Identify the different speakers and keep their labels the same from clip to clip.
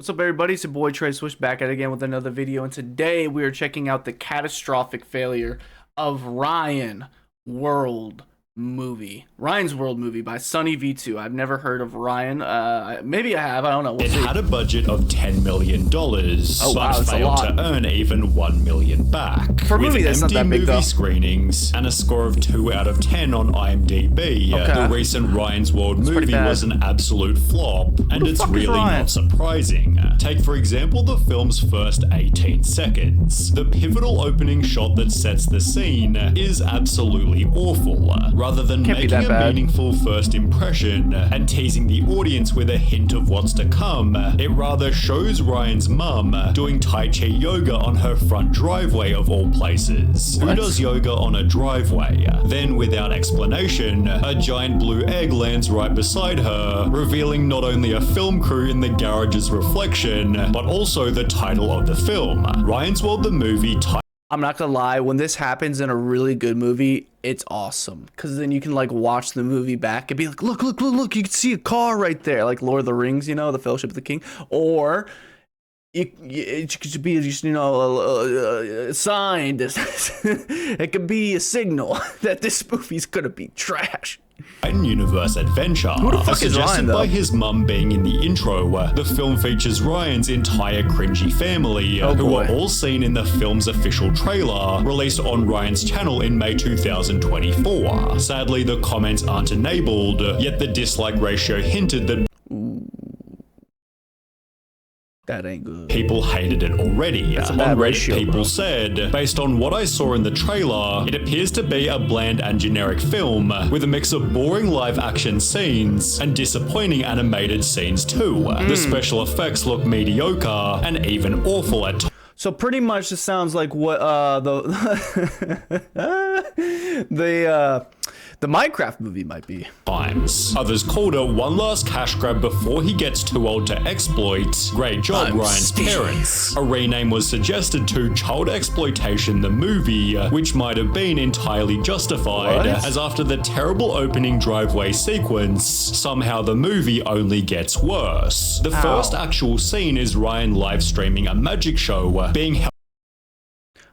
Speaker 1: What's up, everybody? It's your boy Trey Swish back at it again with another video, and today we are checking out the catastrophic failure of Ryan's World movie by Sunny V2. I've never heard of Ryan. Maybe I have. I don't know.
Speaker 2: It had a budget of $10 million, but failed to earn even $1 million back.
Speaker 1: For a movie that's not that big, though.
Speaker 2: Screenings and a score of 2 out of 10 on IMDb. The recent Ryan's World movie was an absolute flop, and it's really not surprising. Take, for example, the film's first 18 seconds. The pivotal opening shot that sets the scene is absolutely awful. Rather than making a meaningful first impression and teasing the audience with a hint of what's to come, it rather shows Ryan's mum doing Tai Chi yoga on her front driveway of all places. Who does yoga on a driveway? Then, without explanation, a giant blue egg lands right beside her, revealing not only a film crew in the garage's reflection, but also the title of the film. Ryan's World the movie.
Speaker 1: I'm not gonna lie, when this happens in a really good movie, it's awesome. Because then you can like watch the movie back and be like, look, you can see a car right there. Like Lord of the Rings, you know, the Fellowship of the King. Or it could be just, you know, a sign. It could be a signal that this movie's gonna be trash.
Speaker 2: Universe adventure.
Speaker 1: Who the fuck is Ryan, though?
Speaker 2: By his mum being in the intro, the film features Ryan's entire cringy family, who are all seen in the film's official trailer, released on Ryan's channel in May 2024. Sadly, the comments aren't enabled, yet the dislike ratio hinted that
Speaker 1: that ain't good.
Speaker 2: People hated it already.
Speaker 1: That's a bad ratio,
Speaker 2: people said, based on what I saw in the trailer, it appears to be a bland and generic film with a mix of boring live action scenes and disappointing animated scenes too. The special effects look mediocre and even awful at times.
Speaker 1: So pretty much it sounds like what the Minecraft movie might be.
Speaker 2: Others called it one last cash grab before he gets too old to exploit. Great job, Ryan's parents. A rename was suggested to Child Exploitation the movie, which might have been entirely justified, as after the terrible opening driveway sequence, somehow the movie only gets worse. The first actual scene is Ryan live streaming a magic show being held.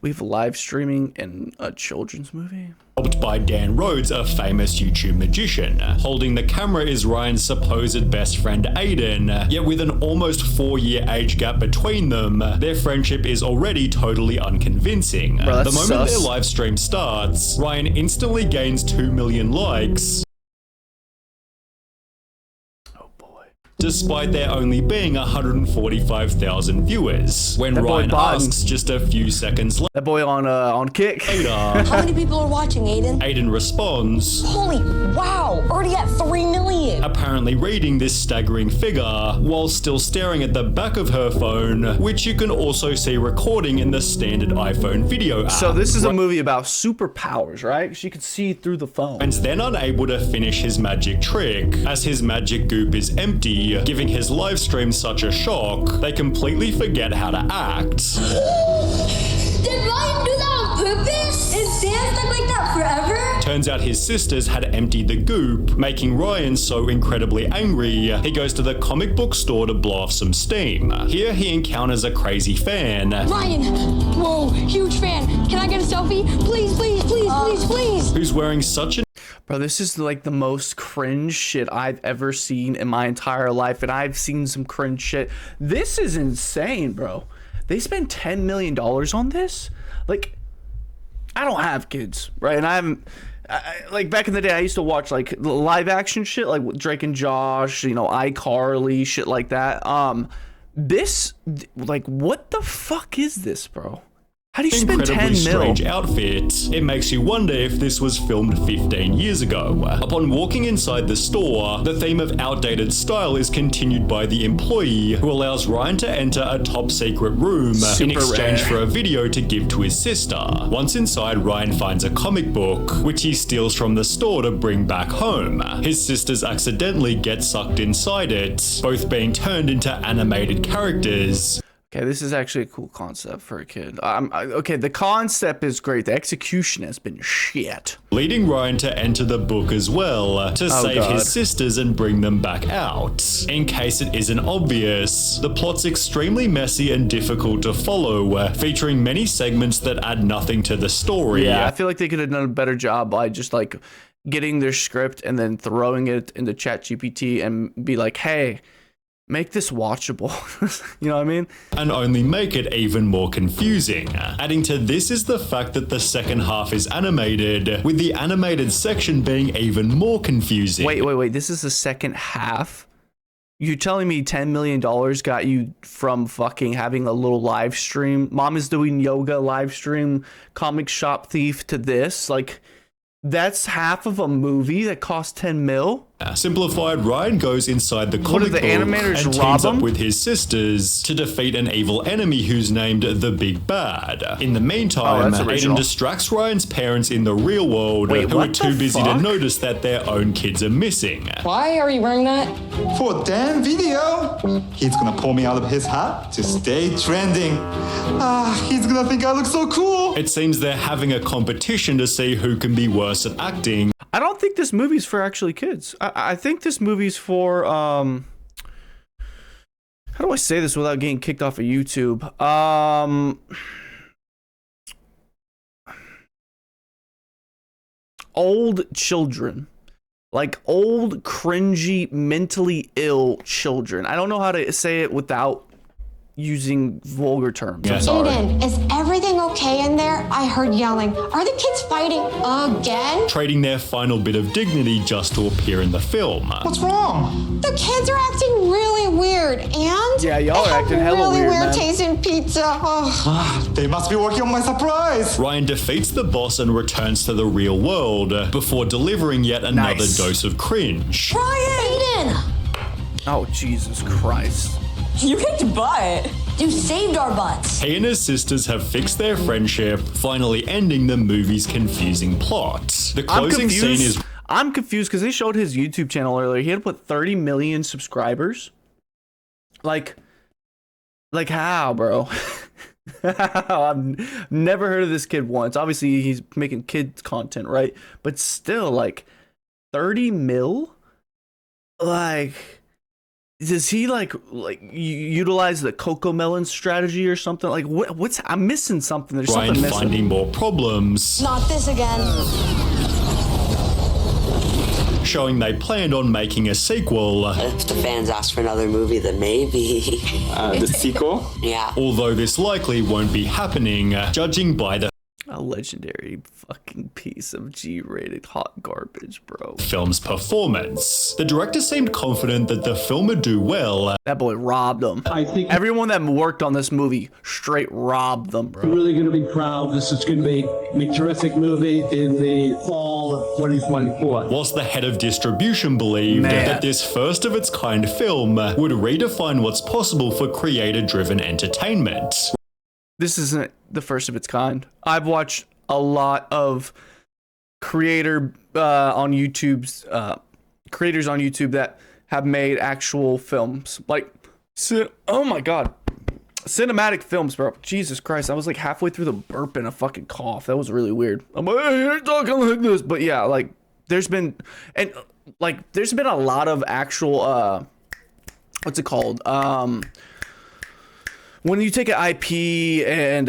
Speaker 1: We've live streaming in a children's movie?
Speaker 2: Helped by Dan Rhodes, a famous YouTube magician. Holding the camera is Ryan's supposed best friend Aiden, yet with an almost 4-year age gap between them, their friendship is already totally unconvincing. The moment their live stream starts, Ryan instantly gains 2 million likes, despite there only being 145,000 viewers. When Ryan asks just a few seconds later,
Speaker 1: that boy on Kick.
Speaker 3: How many people are watching, Aiden?
Speaker 2: Aiden responds,
Speaker 3: holy wow, already at 3 million.
Speaker 2: Apparently reading this staggering figure while still staring at the back of her phone, which you can also see recording in the standard iPhone video app.
Speaker 1: So this is a movie about superpowers, right? She could see through the phone.
Speaker 2: And then unable to finish his magic trick, as his magic goop is empty, giving his live stream such a shock, they completely forget how to act.
Speaker 4: Did Ryan do that on purpose? Is Dan stuck like that forever?
Speaker 2: Turns out his sisters had emptied the goop, making Ryan so incredibly angry, he goes to the comic book store to blow off some steam. Here he encounters a crazy fan.
Speaker 4: Ryan! Whoa, huge fan. Can I get a selfie? Please, please.
Speaker 2: Who's wearing such an
Speaker 1: Bro, this is like the most cringe shit I've ever seen in my entire life, and I've seen some cringe shit. This is insane, bro. They spent $10 million on this? Like, I don't have kids, right? And I haven't, like back in the day, I used to watch like live action shit, like Drake and Josh, you know, iCarly, shit like that. This, like, what the fuck is this, bro? How do you spend 10 mil?
Speaker 2: Strange outfit. It makes you wonder if this was filmed 15 years ago. Upon walking inside the store, the theme of outdated style is continued by the employee who allows Ryan to enter a top secret room in exchange for a video to give to his sister. Once inside, Ryan finds a comic book, which he steals from the store to bring back home. His sisters accidentally get sucked inside it, both being turned into animated characters.
Speaker 1: Okay, this is actually a cool concept for a kid. Okay, the concept is great. The execution has been shit.
Speaker 2: Leading Ryan to enter the book as well, to save his sisters and bring them back out. In case it isn't obvious, the plot's extremely messy and difficult to follow, featuring many segments that add nothing to the story.
Speaker 1: Yeah, I feel like they could have done a better job by just like getting their script and then throwing it into ChatGPT and be like, hey, make this watchable. You know what I mean?
Speaker 2: And only make it even more confusing. Adding to this is the fact that the second half is animated, with the animated section being even more confusing.
Speaker 1: Wait. This is the second half? You're telling me $10 million got you from fucking having a little live stream, Mom is doing yoga live stream, comic shop thief to this? Like, that's half of a movie that cost 10 mil?
Speaker 2: Simplified, Ryan goes inside the comic book and teams up with his sisters to defeat an evil enemy who's named the Big Bad. In the meantime, Aiden distracts Ryan's parents in the real world, who are too busy to notice that their own kids are missing.
Speaker 3: Why are you wearing that?
Speaker 5: For a damn video. He's gonna pull me out of his hat to stay trending. He's gonna think I look so cool.
Speaker 2: It seems they're having a competition to see who can be worse at acting.
Speaker 1: I don't think this movie's for actually kids. I think this movie's for how do I say this without getting kicked off of YouTube? Old children. Like old, cringy, mentally ill children. I don't know how to say it without using vulgar terms. I'm sorry.
Speaker 3: Aiden, is everything okay in there? I heard yelling. Are the kids fighting again?
Speaker 2: Trading their final bit of dignity just to appear in the film.
Speaker 5: What's wrong?
Speaker 3: The kids are acting really weird, and
Speaker 1: yeah, y'all are acting hella
Speaker 3: really
Speaker 1: weird,
Speaker 3: tasting pizza. Oh.
Speaker 5: They must be working on my surprise.
Speaker 2: Ryan defeats the boss and returns to the real world before delivering yet another dose of cringe.
Speaker 4: Ryan! Aiden!
Speaker 1: Oh, Jesus Christ.
Speaker 4: You kicked butt. You saved our butts.
Speaker 2: He and his sisters have fixed their friendship, finally ending the movie's confusing plot. The closing scene is...
Speaker 1: I'm confused because they showed his YouTube channel earlier. He had put 30 million subscribers. Like how, bro? I've never heard of this kid once. Obviously, he's making kids content, right? But still, like, 30 mil? Like... Does he like utilize the Coco Melon strategy or something? Like what's I'm missing something. There's
Speaker 2: Ryan
Speaker 1: something missing.
Speaker 2: Finding more problems.
Speaker 4: Not this again.
Speaker 2: Showing they planned on making a sequel.
Speaker 6: If the fans ask for another movie, then maybe.
Speaker 5: The sequel?
Speaker 6: Yeah.
Speaker 2: Although this likely won't be happening, judging by the
Speaker 1: A legendary fucking piece of G-rated hot garbage, bro.
Speaker 2: film's performance. The director seemed confident that the film would do well.
Speaker 1: That boy robbed them.
Speaker 7: I think
Speaker 1: Everyone that worked on this movie straight robbed them, bro.
Speaker 7: I'm really going to be proud. This is going to be a terrific movie in the fall of 2024.
Speaker 2: Whilst the head of distribution believed that this first of its kind film would redefine what's possible for creator-driven entertainment.
Speaker 1: This isn't the first of its kind. I've watched a lot of creators on YouTube that have made actual films. Like, oh my god, cinematic films, bro. Jesus Christ, I was like halfway through the burp and a fucking cough. That was really weird. I'm like, hey, you're talking like this, but yeah, like there's been a lot of actual what's it called? When you take an IP and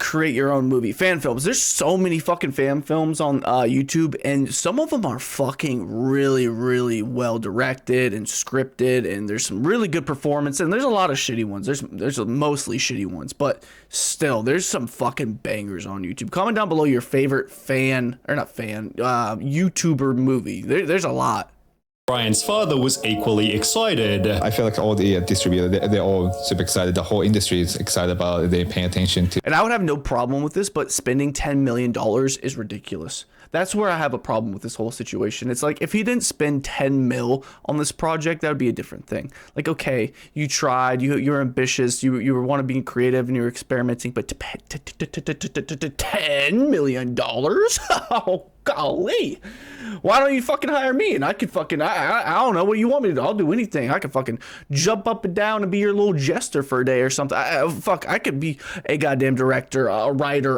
Speaker 1: create your own movie, fan films, there's so many fucking fan films on YouTube, and some of them are fucking really, really well directed and scripted, and there's some really good performance, and there's a lot of shitty ones. There's mostly shitty ones, but still, there's some fucking bangers on YouTube. Comment down below your favorite YouTuber movie. There's a lot.
Speaker 2: Ryan's father was equally excited.
Speaker 8: I feel like all the distributors, they're all super excited. The whole industry is excited about it. They're paying attention to.
Speaker 1: And I would have no problem with this, but spending $10 million is ridiculous. That's where I have a problem with this whole situation. It's like, if he didn't spend 10 mil on this project, that would be a different thing. Like, okay, you tried, you're ambitious, you want to be creative and you're experimenting, but $10 million? Oh, golly. Why don't you fucking hire me? And I could fucking, I don't know what you want me to do. I'll do anything. I could fucking jump up and down and be your little jester for a day or something. I could be a goddamn director, a writer.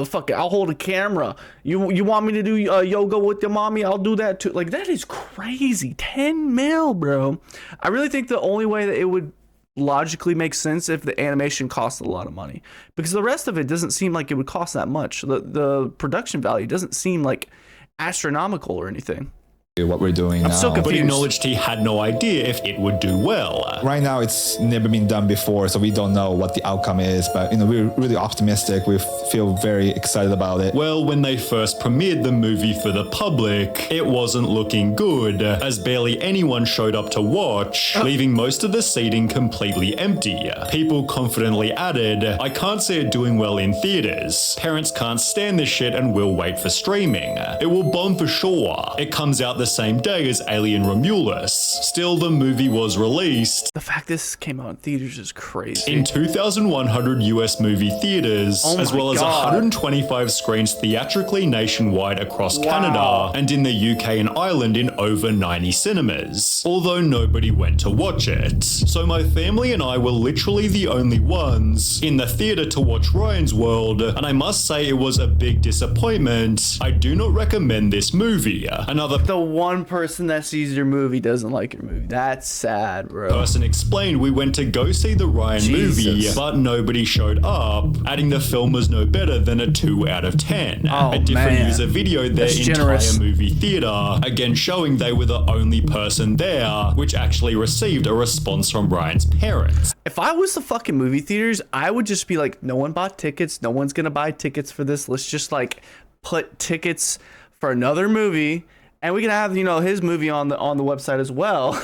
Speaker 1: Fuck it, I'll hold a camera. You want me to do yoga with your mommy? I'll do that too. Like, that is crazy. 10 mil, bro. I really think the only way that it would logically make sense if the animation costs a lot of money, because the rest of it doesn't seem like it would cost that much. The production value doesn't seem like astronomical or anything.
Speaker 8: What we're doing now.
Speaker 1: So
Speaker 2: but he acknowledged he had no idea if it would do well.
Speaker 8: Right now, it's never been done before, so we don't know what the outcome is. But we're really optimistic. We feel very excited about it.
Speaker 2: Well, when they first premiered the movie for the public, it wasn't looking good, as barely anyone showed up to watch, leaving most of the seating completely empty. People confidently added, "I can't see it doing well in theaters. Parents can't stand this shit and will wait for streaming. It will bomb for sure. It comes out the same day as Alien Romulus." Still, the movie was released.
Speaker 1: The fact this came out in theaters is crazy.
Speaker 2: In 2,100 US movie theaters, as well as 125 screens theatrically nationwide across Canada, and in the UK and Ireland in over 90 cinemas, although nobody went to watch it. So my family and I were literally the only ones in the theater to watch Ryan's World, and I must say it was a big disappointment. I do not recommend this movie. Another
Speaker 1: one person that sees your movie doesn't like your movie. That's sad, bro.
Speaker 2: Person explained we went to go see the Ryan movie, but nobody showed up, adding the film was no better than a 2 out of 10. A different user videoed their entire movie theater, again showing they were the only person there, which actually received a response from Ryan's parents.
Speaker 1: If I was the fucking movie theaters, I would just be like, no one bought tickets, no one's gonna buy tickets for this. Let's just like put tickets for another movie, and we can have, his movie on the website as well,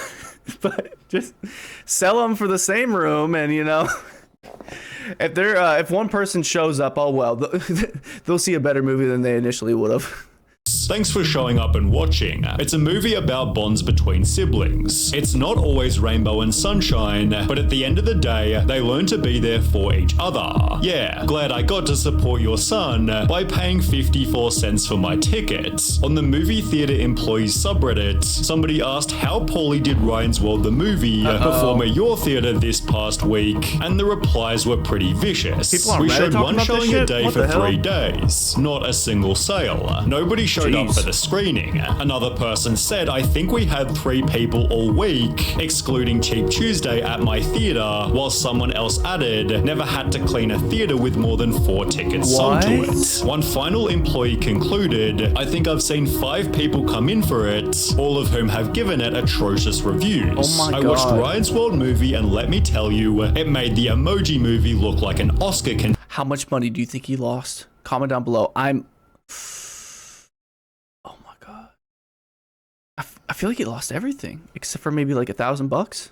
Speaker 1: but just sell them for the same room. And if one person shows up, oh well, they'll see a better movie than they initially would have.
Speaker 2: Thanks for showing up and watching. It's a movie about bonds between siblings. It's not always rainbow and sunshine, but at the end of the day, they learn to be there for each other. Yeah, glad I got to support your son by paying 54 cents for my tickets. On the movie theater employees subreddit, somebody asked how poorly did Ryan's World the movie perform at your theater this past week, and the replies were pretty vicious.
Speaker 1: We
Speaker 2: showed one showing a day for 3 days. Not a single sale. Nobody showed up for the screening. Another person said, "I think we had 3 people all week, excluding Cheap Tuesday at my theater," while someone else added, "Never had to clean a theater with more than 4 tickets sold to it." One final employee concluded, "I think I've seen 5 people come in for it, all of whom have given it atrocious reviews.
Speaker 1: Oh my God.
Speaker 2: I watched Ryan's World movie and let me tell you, it made the Emoji Movie look like an Oscar
Speaker 1: How much money do you think he lost? Comment down below. I feel like he lost everything except for maybe like $1,000.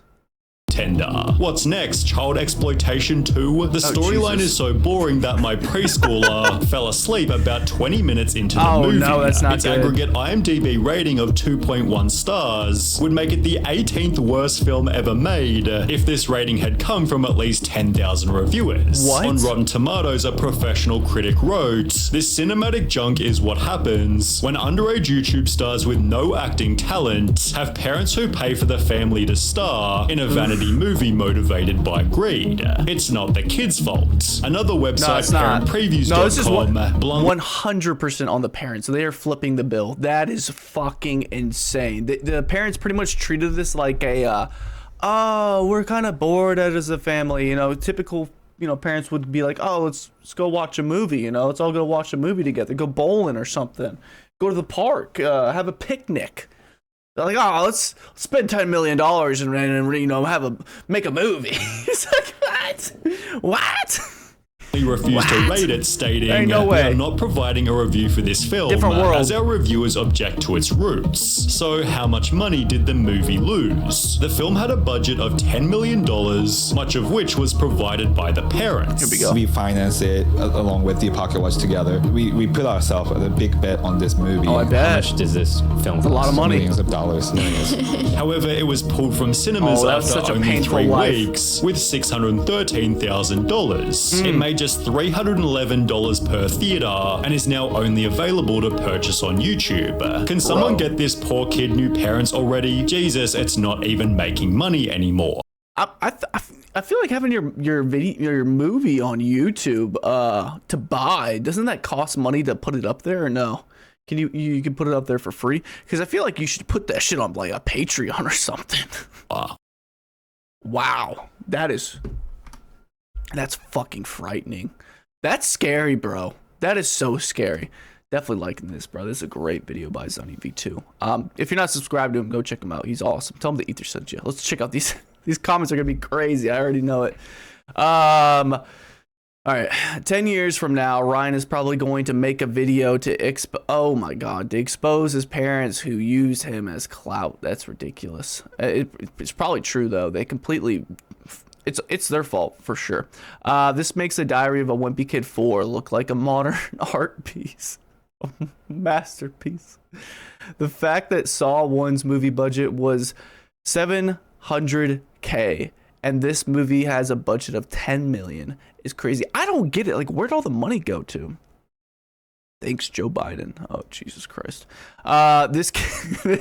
Speaker 2: tender. What's next? Child Exploitation 2? The storyline is so boring that my preschooler fell asleep about 20 minutes into the movie.
Speaker 1: No, that's not
Speaker 2: its
Speaker 1: good.
Speaker 2: aggregate IMDb rating of 2.1 stars would make it the 18th worst film ever made if this rating had come from at least 10,000 reviewers.
Speaker 1: What?
Speaker 2: On Rotten Tomatoes, a professional critic wrote, "This cinematic junk is what happens when underage YouTube stars with no acting talent have parents who pay for the family to star in a vanity movie motivated by greed. It's not the kid's fault." Another website, parentpreviews.com,
Speaker 1: No, this is 100% on the parents. So they are flipping the bill. That is fucking insane. The parents pretty much treated this like a, oh, we're kind of bored as a family. You know, typical, parents would be like, oh, let's go watch a movie. Let's all go watch a movie together. Go bowling or something. Go to the park. Have a picnic. They're like, oh, let's spend $10 million and make a movie. It's like, what?
Speaker 2: He refused to rate it, stating,
Speaker 1: Ain't no
Speaker 2: "We
Speaker 1: way.
Speaker 2: are not providing a review for this film,
Speaker 1: Different world.
Speaker 2: as our reviewers object to its roots." So how much money did the movie lose? The film had a budget of $10 million, much of which was provided by the parents.
Speaker 1: Here we go.
Speaker 8: We financed it along with the Pocket Watch together. We put ourselves a big bet on this movie.
Speaker 1: Oh, I bet.
Speaker 9: How much does this film cost?
Speaker 1: A lot of money.
Speaker 8: Millions of dollars.
Speaker 2: However, it was pulled from cinemas
Speaker 1: Oh, that was
Speaker 2: after
Speaker 1: such a
Speaker 2: only
Speaker 1: painful
Speaker 2: 3
Speaker 1: life.
Speaker 2: weeks, with $613,000. It made just $311 per theater and is now only available to purchase on YouTube. Can someone get this poor kid new parents already? Jesus, it's not even making money anymore.
Speaker 1: I feel like having your movie on YouTube to buy, doesn't that cost money to put it up there, or no? Can you can put it up there for free? Because I feel like you should put that shit on like a Patreon or something. Wow, that's fucking frightening. That's scary, bro. That is so scary. Definitely liking this, bro. This is a great video by Zunny V2. If you're not subscribed to him, go check him out. He's awesome. Tell him the Ether sent you. Let's check out these. These comments are gonna be crazy. I already know it. All right. 10 years from now, Ryan is probably going to make a video to to expose his parents who used him as clout. That's ridiculous. It's probably true though. They completely. It's their fault for sure. This makes the Diary of a Wimpy Kid 4 look like a modern art piece. Masterpiece. The fact that Saw 1's movie budget was $700K and this movie has a budget of 10 million is crazy. I don't get it. Like, where'd all the money go to? Thanks, Joe Biden. Oh, Jesus Christ. This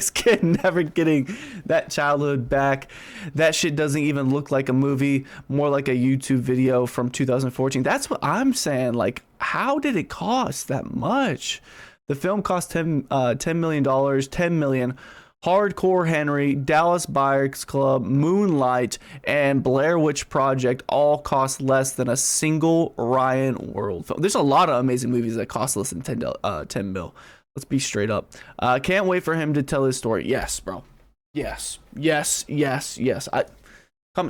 Speaker 1: kid never getting that childhood back. That shit doesn't even look like a movie, more like a YouTube video from 2014. That's what I'm saying. Like, how did it cost that much? The film cost $10 million, $10 million. Hardcore Henry, Dallas Buyers Club, Moonlight, and Blair Witch Project all cost less than a single Ryan World film. There's a lot of amazing movies that cost less than 10 mil. Let's be straight up. Can't wait for him to tell his story. Yes, bro. Yes. Comment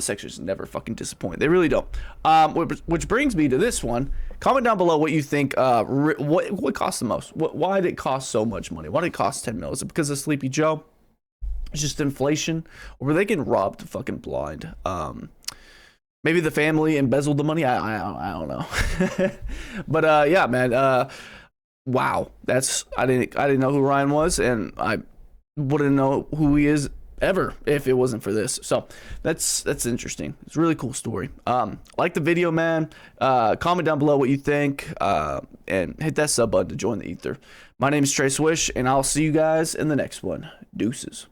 Speaker 1: sections never fucking disappoint. They really don't. Which brings me to this one. Comment down below what you think. What cost the most? Why did it cost so much money? Why did it cost 10 mil? Is it because of Sleepy Joe? It's just inflation, or were they getting robbed fucking blind? Maybe the family embezzled the money. I don't know. But yeah, man. Wow, I didn't know who Ryan was, and I wouldn't know who he is ever if it wasn't for this. So that's interesting. It's a really cool story. Like the video, man. Comment down below what you think, and hit that sub button to join the ether. My name is Trey Swish, and I'll see you guys in the next one. Deuces.